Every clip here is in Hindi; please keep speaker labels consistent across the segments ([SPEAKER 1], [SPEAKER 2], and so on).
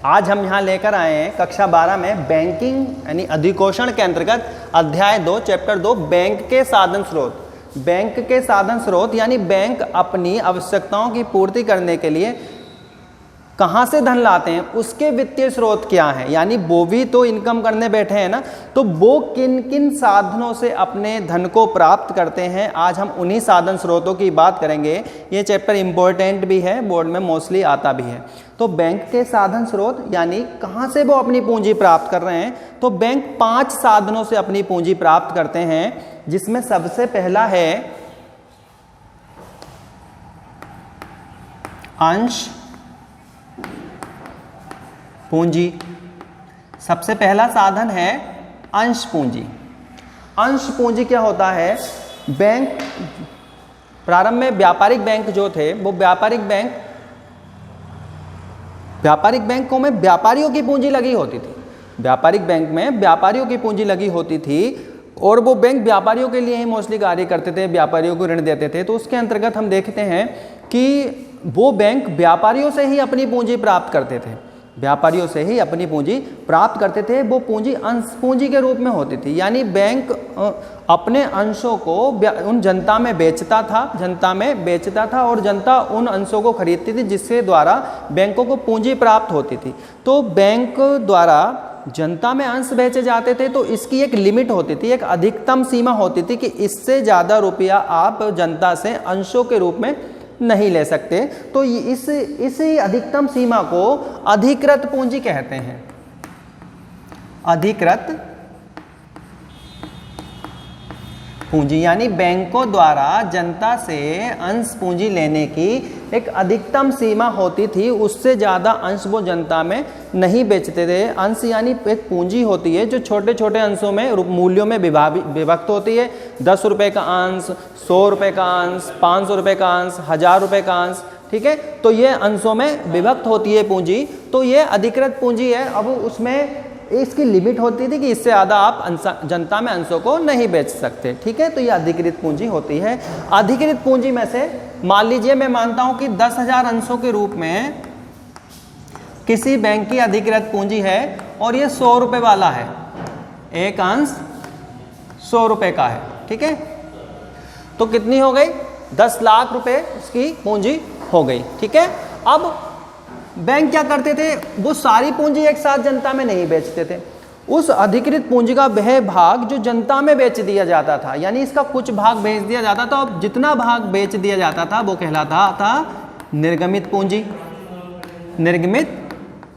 [SPEAKER 1] आज हम यहाँ लेकर आए हैं कक्षा 12 में बैंकिंग यानी अधिकोषण के अंतर्गत अध्याय 2 चैप्टर 2 बैंक के साधन स्रोत। बैंक के साधन स्रोत यानी बैंक अपनी आवश्यकताओं की पूर्ति करने के लिए कहाँ से धन लाते हैं, उसके वित्तीय स्रोत क्या हैं, यानी वो भी तो इनकम करने बैठे हैं ना, तो वो किन किन साधनों से अपने धन को प्राप्त करते हैं। आज हम उन्हीं साधन स्रोतों की बात करेंगे। ये चैप्टर इम्पोर्टेंट भी है, बोर्ड में मोस्टली आता भी है। तो बैंक के साधन स्रोत यानी कहाँ से वो अपनी पूंजी प्राप्त कर रहे हैं, तो बैंक 5 साधनों से अपनी पूंजी प्राप्त करते हैं, जिसमें सबसे पहला है अंश पूंजी। सबसे पहला साधन है अंश पूंजी। अंश पूंजी क्या होता है, बैंक प्रारंभ में व्यापारिक बैंक जो थे वो व्यापारिक बैंकों में व्यापारियों की पूंजी लगी होती थी। व्यापारिक बैंक में व्यापारियों की पूंजी लगी होती थी और वो बैंक व्यापारियों के लिए ही मोस्टली कार्य करते थे, व्यापारियों को ऋण देते थे। तो उसके अंतर्गत हम देखते हैं कि वो बैंक व्यापारियों से ही अपनी पूंजी प्राप्त करते थे, व्यापारियों से ही अपनी पूंजी प्राप्त करते थे। वो पूंजी अंश पूंजी के रूप में होती थी, यानी बैंक अपने अंशों को उन जनता में बेचता था और जनता उन अंशों को खरीदती थी, जिसके द्वारा बैंकों को पूंजी प्राप्त होती थी। तो बैंक द्वारा जनता में अंश बेचे जाते थे, तो इसकी एक लिमिट होती थी, एक अधिकतम सीमा होती थी कि इससे ज़्यादा रुपया आप जनता से अंशों के रूप में नहीं ले सकते। तो इस अधिकतम सीमा को अधिकृत पूंजी कहते हैं। अधिकृत पूंजी यानी बैंकों द्वारा जनता से अंश पूंजी लेने की एक अधिकतम सीमा होती थी, उससे ज़्यादा अंश वो जनता में नहीं बेचते थे। अंश यानी एक पूंजी होती है जो छोटे छोटे अंशों में मूल्यों में विभक्त होती है। 10 रुपये का अंश, 100 रुपये का अंश, 500 रुपये का अंश, 1000 रुपये का अंश, ठीक है। तो ये अंशों में विभक्त होती है पूंजी, तो ये अधिकृत पूंजी है। अब उसमें इसकी लिमिट होती थी कि इससे ज़्यादा आप जनता में अंशों को नहीं बेच सकते, ठीक है। तो ये अधिकृत पूंजी होती है। अधिकृत पूंजी में से मान लीजिए मैं मानता हूं कि 10,000 अंशों के रूप में किसी बैंक की अधिकृत पूंजी है और ये 100 रुपये वाला है, एक अंश 100 रुपये का है, ठीक है। तो कितनी हो गई, 10 लाख रुपए उसकी पूंजी हो गई, ठीक है। अब बैंक क्या करते थे, वो सारी पूंजी एक साथ जनता में नहीं बेचते थे। उस अधिकृत पूंजी का वह भाग जो जनता में बेच दिया जाता था, यानी इसका कुछ भाग बेच दिया जाता था, और जितना भाग बेच दिया जाता था वो कहलाता था निर्गमित पूंजी। निर्गमित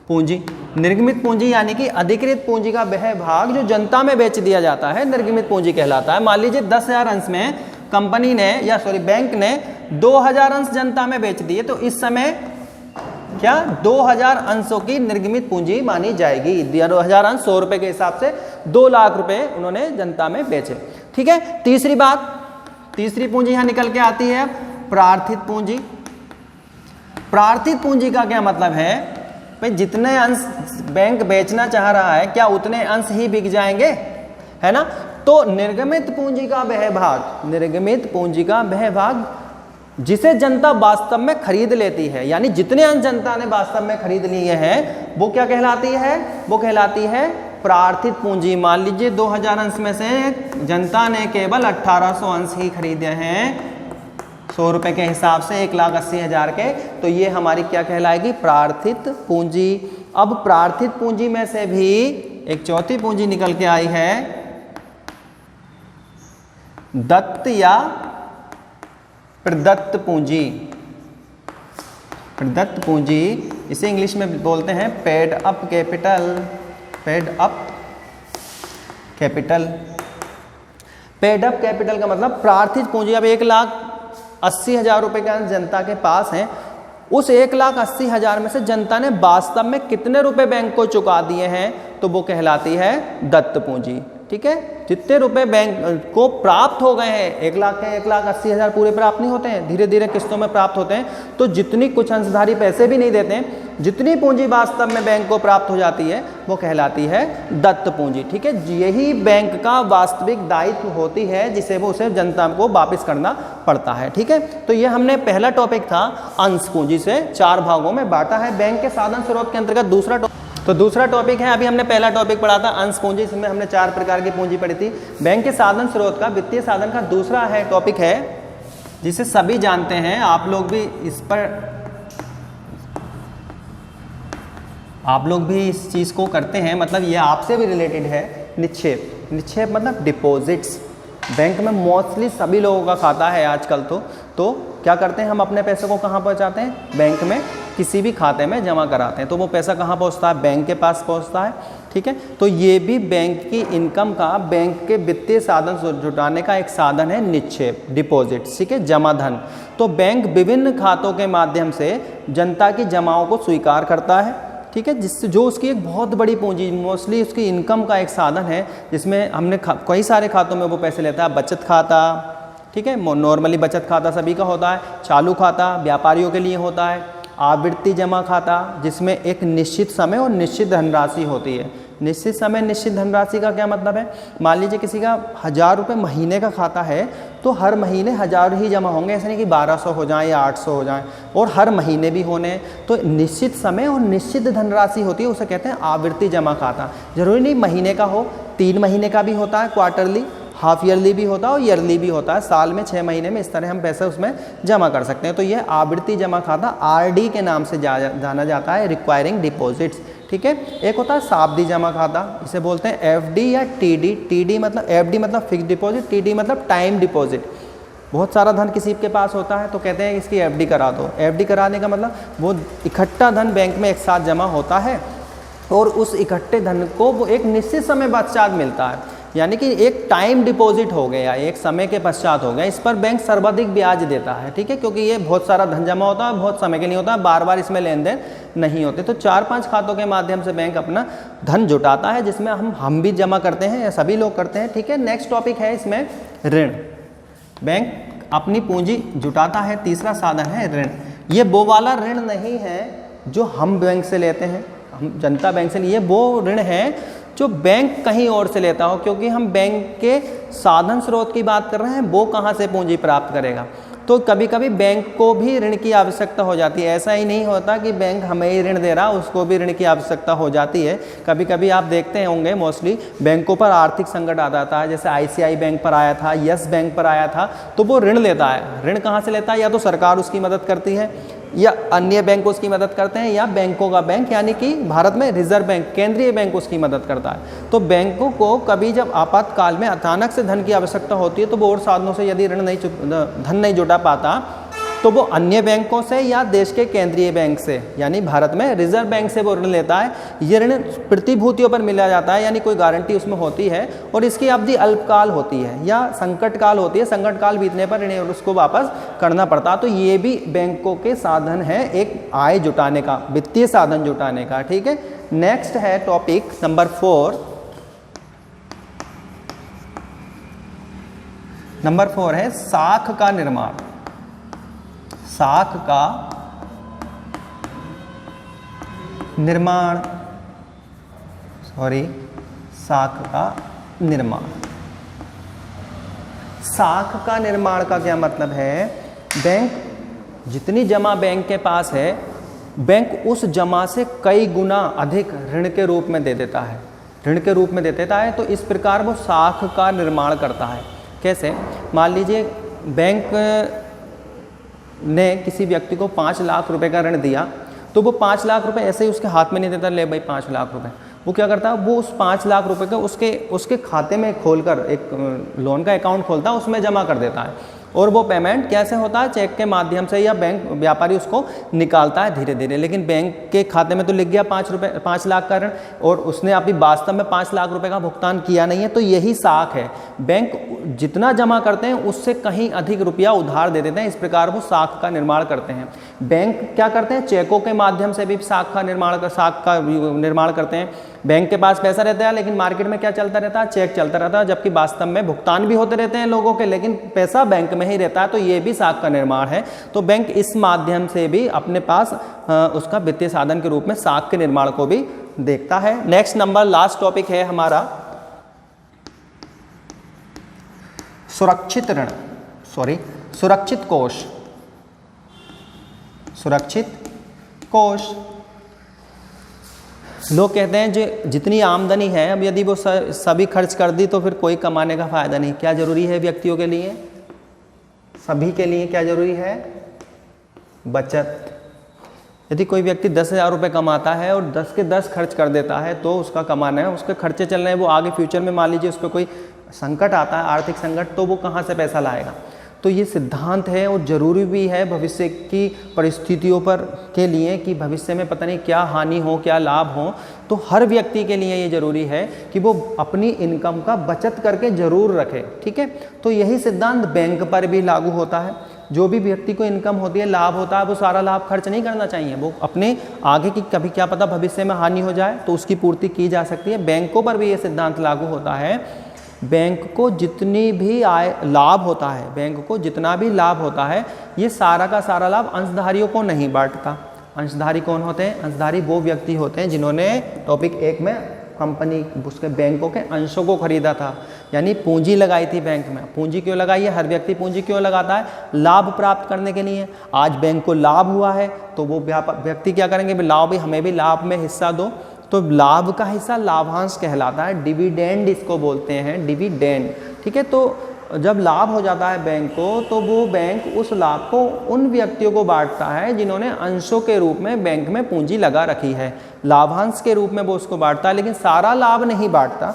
[SPEAKER 1] पूंजी, निर्गमित पूंजी यानी कि अधिकृत पूंजी का वह भाग जो जनता में बेच दिया जाता है, निर्गमित पूंजी कहलाता है। मान लीजिए 10,000 अंश में कंपनी ने बैंक ने 2000 अंश जनता में बेच दिए, तो इस समय क्या 2000 अंशों की निर्गमित पूंजी मानी जाएगी। 2000 अंश 100 रुपये के हिसाब से 2 लाख रुपए उन्होंने जनता में बेचे, ठीक है। तीसरी बात, तीसरी पूंजी यहां निकल के आती है प्रार्थित पूंजी। प्रार्थित पूंजी का क्या मतलब है, भाई जितने अंश बैंक बेचना चाह रहा है क्या उतने अंश ही बिक जाएंगे, है ना। तो निर्गमित पूंजी का वह भाग, निर्गमित पूंजी का वह भाग जिसे जनता वास्तव में खरीद लेती है, यानी जितने अंश जनता ने वास्तव में खरीद लिए हैं वो क्या कहलाती है, वो कहलाती है प्रार्थित पूंजी। मान लीजिए 2000 अंश में से जनता ने केवल 1800 अंश ही खरीदे हैं 100 रुपये के हिसाब से, 1,80,000 के, तो ये हमारी क्या कहलाएगी, प्रार्थित पूंजी। अब प्रार्थित पूंजी में से भी एक चौथी पूंजी निकल के आई है दत्त या प्रदत्त पूंजी। प्रदत्त पूंजी, इसे इंग्लिश में बोलते हैं paid up capital. Paid up capital, paid up capital का मतलब प्रार्थित पूंजी। अब 1,80,000 रुपये का जनता के पास है, उस 1,80,000 में से जनता ने वास्तव में कितने रुपए बैंक को चुका दिए हैं, तो वो कहलाती है दत्त पूंजी, ठीक है। जितने रुपए बैंक को प्राप्त हो गए हैं, 1,80,000 पूरे प्राप्त नहीं होते हैं, धीरे धीरे किस्तों में प्राप्त होते हैं। तो जितनी, कुछ अंशधारी पैसे भी नहीं देते हैं, जितनी पूंजी वास्तव में बैंक को प्राप्त हो जाती है वो कहलाती है दत्त पूंजी, ठीक है। यही बैंक का वास्तविक दायित्व होती है जिसे वो उसे जनता को वापस करना पड़ता है, ठीक है। तो ये हमने पहला टॉपिक था अंश पूंजी से 4 भागों में बांटा है। बैंक के साधन स्रोत के अंतर्गत दूसरा टॉपिक तो दूसरा टॉपिक है, अभी हमने पहला टॉपिक पढ़ा था अंश पूंजी, इसमें हमने 4 प्रकार की पूंजी पढ़ी थी। बैंक के साधन स्रोत का, वित्तीय साधन का दूसरा है टॉपिक है जिसे सभी जानते हैं, आप लोग भी इस चीज़ को करते हैं, मतलब ये आपसे भी रिलेटेड है, निक्षेप। निक्षेप मतलब डिपॉजिट्स। बैंक में मोस्टली सभी लोगों का खाता है आजकल तो क्या करते हैं, हम अपने पैसे को कहाँ पहुँचाते हैं, बैंक में किसी भी खाते में जमा कराते हैं। तो वो पैसा कहाँ पहुँचता है, बैंक के पास पहुँचता है। ठीक है, तो ये भी बैंक की इनकम का, बैंक के वित्तीय साधन जुटाने का एक साधन है निक्षेप, डिपॉजिट। ठीक है, जमा धन। तो बैंक विभिन्न खातों के माध्यम से जनता की जमाओं को स्वीकार करता है। ठीक है, जिससे जो उसकी एक बहुत बड़ी पूंजी, मोस्टली उसकी इनकम का एक साधन है, जिसमें हमने कई सारे खातों में वो पैसे लेता है। बचत खाता, ठीक है, नॉर्मली बचत खाता सभी का होता है। चालू खाता व्यापारियों के लिए होता है। आवर्ती जमा खाता, जिसमें एक निश्चित समय और निश्चित धनराशि होती है। निश्चित समय निश्चित धनराशि का क्या मतलब है, मान लीजिए किसी का 1000 रुपये महीने का खाता है, तो हर महीने 1000 ही जमा होंगे, ऐसा नहीं कि 1200 हो जाए या 800 हो जाए, और हर महीने भी होने। तो निश्चित समय और निश्चित धनराशि होती है, उसे कहते हैं आवर्ती जमा खाता। जरूरी नहीं महीने का हो, 3 महीने का भी होता है, क्वार्टरली, हाफ ईयरली भी होता है और ईयरली भी होता है। साल में 6 महीने में इस तरह हम पैसे उसमें जमा कर सकते हैं। तो ये आवर्ती जमा खाता आरडी के नाम से जाना जाता है, रिक्वायरिंग डिपॉजिट्स। ठीक है, एक होता है सावधि जमा खाता, इसे बोलते हैं एफडी या टीडी। टीडी मतलब, एफडी मतलब फिक्स डिपॉजिट, टीडी मतलब टाइम डिपॉजिट। बहुत सारा धन किसी के पास होता है तो कहते हैं इसकी एफडी करा दो। एफडी कराने का मतलब वो इकट्ठा धन बैंक में एक साथ जमा होता है और उस इकट्ठे धन को वो एक निश्चित समय पश्चात मिलता है, यानी कि एक टाइम डिपॉजिट हो गया, एक समय के पश्चात हो गया। इस पर बैंक सर्वाधिक ब्याज देता है। ठीक है, क्योंकि ये बहुत सारा धन जमा होता है, बहुत समय के लिए होता है, बार बार इसमें लेन देन नहीं होते। तो 4-5 खातों के माध्यम से बैंक अपना धन जुटाता है, जिसमें हम भी जमा करते हैं या सभी लोग करते हैं। ठीक है, नेक्स्ट टॉपिक है इसमें ऋण। बैंक अपनी पूंजी जुटाता है, तीसरा साधन है ऋण। ये वो वाला ऋण नहीं है जो हम बैंक से लेते हैं, हम जनता बैंक से, ये वो ऋण है जो बैंक कहीं और से लेता हो, क्योंकि हम बैंक के साधन स्रोत की बात कर रहे हैं, वो कहाँ से पूंजी प्राप्त करेगा। तो कभी कभी बैंक को भी ऋण की आवश्यकता हो जाती है। ऐसा ही नहीं होता कि बैंक हमें ही ऋण दे रहा, उसको भी ऋण की आवश्यकता हो जाती है। कभी कभी आप देखते होंगे मोस्टली बैंकों पर आर्थिक संकट आ जाता है, जैसे आईसीआई बैंक पर आया था, यस बैंक पर आया था, तो वो ऋण लेता है। ऋण कहाँ से लेता है, या तो सरकार उसकी मदद करती है, या अन्य बैंक उसकी मदद करते हैं, या बैंकों का बैंक यानी कि भारत में रिजर्व बैंक, केंद्रीय बैंक उसकी मदद करता है। तो बैंकों को कभी जब आपातकाल में अचानक से धन की आवश्यकता होती है, तो वो और साधनों से यदि धन नहीं जुटा पाता, तो वो अन्य बैंकों से या देश के केंद्रीय बैंक से, यानी भारत में रिजर्व बैंक से वो ऋण लेता है। ये ऋण प्रतिभूतियों पर मिला जाता है, यानी कोई गारंटी उसमें होती है, और इसकी अवधि अल्पकाल होती है या संकट काल होती है। संकट काल बीतने पर ऋण उसको वापस करना पड़ता है। तो ये भी बैंकों के साधन है एक आय जुटाने का, वित्तीय साधन जुटाने का। ठीक है, नेक्स्ट है टॉपिक नंबर 4। नंबर 4 है साख का निर्माण। साख का निर्माण, साख का निर्माण। साख का निर्माण का क्या मतलब है, बैंक जितनी जमा बैंक के पास है, बैंक उस जमा से कई गुना अधिक ऋण के रूप में दे देता है, ऋण के रूप में दे देता है। तो इस प्रकार वो साख का निर्माण करता है। कैसे, मान लीजिए बैंक ने किसी व्यक्ति को 5 लाख रुपए का ऋण दिया, तो वो 5 लाख रुपए ऐसे ही उसके हाथ में नहीं देता, ले भाई 5 लाख रुपए। वो क्या करता है, वो उस 5 लाख रुपए को उसके खाते में खोलकर एक लोन का अकाउंट खोलता है, उसमें जमा कर देता है। और वो पेमेंट कैसे होता है, चेक के माध्यम से, या बैंक व्यापारी उसको निकालता है धीरे धीरे। लेकिन बैंक के खाते में तो लिख गया 5 लाख का ऋण, और उसने अभी वास्तव में 5 लाख रुपए का भुगतान किया नहीं है। तो यही साख है, बैंक जितना जमा करते हैं उससे कहीं अधिक रुपया उधार दे देते हैं। इस प्रकार वो साख का निर्माण करते हैं। बैंक क्या करते हैं, चेकों के माध्यम से भी साख का निर्माण करते हैं। बैंक के पास पैसा रहता है, लेकिन मार्केट में क्या चलता रहता है, चेक चलता रहता है, जबकि वास्तव में भुगतान भी होते रहते हैं लोगों के, लेकिन पैसा बैंक में ही रहता है। तो ये भी साख का निर्माण है। तो बैंक इस माध्यम से भी अपने पास उसका वित्तीय साधन के रूप में साख के निर्माण को भी देखता है। नेक्स्ट नंबर, लास्ट टॉपिक है हमारा सुरक्षित ऋण, सुरक्षित कोष। सुरक्षित कोष लोग कहते हैं जो जितनी आमदनी है, अब यदि वो सभी खर्च कर दी तो फिर कोई कमाने का फ़ायदा नहीं। क्या ज़रूरी है व्यक्तियों के लिए, सभी के लिए क्या ज़रूरी है? बचत। यदि कोई व्यक्ति 10,000 रुपये कमाता है और 10 के 10 खर्च कर देता है तो उसका कमाना है, उसके खर्चे चल रहे हैं, वो आगे फ्यूचर में मान लीजिए उस पर कोई संकट आता है, आर्थिक संकट, तो वो कहाँ से पैसा लाएगा। तो ये सिद्धांत है और ज़रूरी भी है भविष्य की परिस्थितियों पर के लिए कि भविष्य में पता नहीं क्या हानि हो क्या लाभ हो, तो हर व्यक्ति के लिए ये ज़रूरी है कि वो अपनी इनकम का बचत करके ज़रूर रखे। ठीक है, तो यही सिद्धांत बैंक पर भी लागू होता है। जो भी व्यक्ति को इनकम होती है, लाभ होता है, वो सारा लाभ खर्च नहीं करना चाहिए, वो अपने आगे की कभी क्या पता भविष्य में हानि हो जाए तो उसकी पूर्ति की जा सकती है। बैंकों पर भी ये सिद्धांत लागू होता है। बैंक को जितनी भी आय लाभ होता है, बैंक को जितना भी लाभ होता है, ये सारा का सारा लाभ अंशधारियों को नहीं बांटता। अंशधारी कौन होते हैं? अंशधारी वो व्यक्ति होते हैं जिन्होंने टॉपिक 1 में कंपनी उसके बैंकों के अंशों को खरीदा था, यानी पूंजी लगाई थी बैंक में। पूंजी क्यों लगाई है? हर व्यक्ति पूंजी क्यों लगाता है? लाभ प्राप्त करने के लिए। आज बैंक को लाभ हुआ है तो वो व्यक्ति क्या करेंगे? लाभ भी, हमें भी लाभ में हिस्सा दो। तो लाभ का हिस्सा लाभांश कहलाता है, डिविडेंड इसको बोलते हैं, डिविडेंड। ठीक है, तो जब लाभ हो जाता है बैंक को तो वो बैंक उस लाभ को उन व्यक्तियों को बांटता है जिन्होंने अंशों के रूप में बैंक में पूंजी लगा रखी है। लाभांश के रूप में वो उसको बांटता है, लेकिन सारा लाभ नहीं बांटता।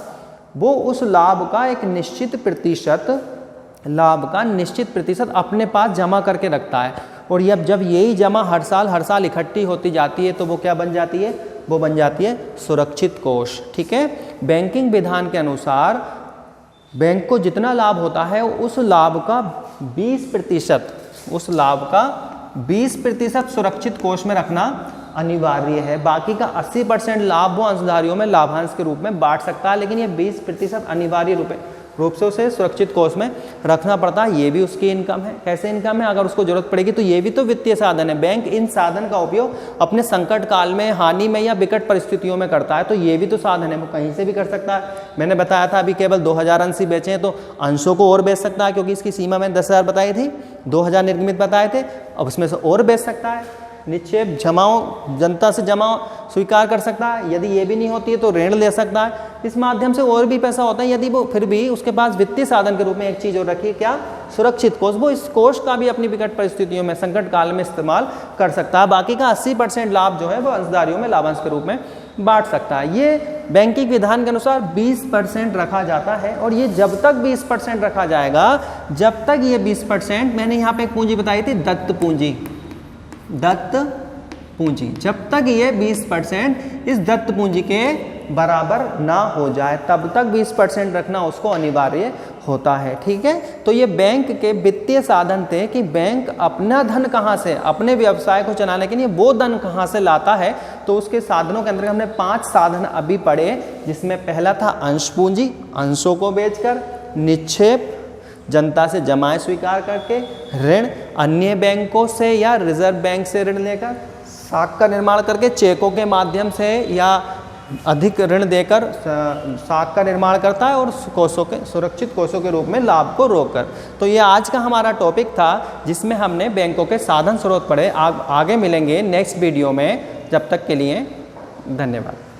[SPEAKER 1] वो उस लाभ का एक निश्चित प्रतिशत अपने पास जमा करके रखता है। और जब यही जमा हर साल इकट्ठी होती जाती है तो वो क्या बन जाती है? वो बन जाती है सुरक्षित कोष। ठीक है, बैंकिंग विधान के अनुसार बैंक को जितना लाभ होता है उस लाभ का 20% सुरक्षित कोष में रखना अनिवार्य है। बाकी का 80% लाभ वो अंशधारियों में लाभांश के रूप में बांट सकता है, लेकिन ये 20% अनिवार्य रूप से उसे सुरक्षित कोष में रखना पड़ता है। ये भी उसकी इनकम है। कैसे इनकम है? अगर उसको जरूरत पड़ेगी तो ये भी तो वित्तीय साधन है। बैंक इन साधन का उपयोग अपने संकट काल में, हानि में या विकट परिस्थितियों में करता है, तो ये भी तो साधन है, वो कहीं से भी कर सकता है। मैंने बताया था अभी केवल 2000 अंश ही बेचे हैं, तो अंशों को और बेच सकता है, क्योंकि इसकी सीमा मैंने 10,000 बताई थी, 2000 निर्गमित बताए थे, अब उसमें से और बेच सकता है। निक्षेप जमाओ, जनता से जमाओ स्वीकार कर सकता है। यदि ये भी नहीं होती है तो ऋण ले सकता है। इस माध्यम से और भी पैसा होता है। यदि वो फिर भी उसके पास वित्तीय साधन के रूप में एक चीज़ और रखी है, क्या? सुरक्षित कोष। वो इस कोष का भी अपनी विकट परिस्थितियों में, संकट काल में इस्तेमाल कर सकता है। बाकी का 80% लाभ जो है वो अंशधारियों में लाभांश के रूप में बांट सकता है। ये बैंकिंग विधान के अनुसार 20% रखा जाता है। और ये जब तक 20% रखा जाएगा, जब तक ये 20%, मैंने यहाँ पे एक पूंजी बताई थी, दत्त पूंजी, जब तक ये 20% इस दत्त पूंजी के बराबर ना हो जाए तब तक 20% रखना उसको अनिवार्य होता है। ठीक है, तो ये बैंक के वित्तीय साधन थे कि बैंक अपना धन कहाँ से, अपने व्यवसाय को चलाने के लिए वो धन कहाँ से लाता है। तो उसके साधनों के अंदर हमने 5 साधन अभी पढ़े, जिसमें पहला था अंश पूंजी, अंशों को बेचकर, निक्षेप, जनता से जमाएं स्वीकार करके, ऋण अन्य बैंकों से या रिजर्व बैंक से ऋण लेकर, साख का निर्माण करके, चेकों के माध्यम से या अधिक ऋण देकर साख का निर्माण करता है, और कोषों के, सुरक्षित कोषों के रूप में लाभ को रोककर। तो ये आज का हमारा टॉपिक था, जिसमें हमने बैंकों के साधन स्रोत पढ़े। आगे मिलेंगे नेक्स्ट वीडियो में। जब तक के लिए धन्यवाद।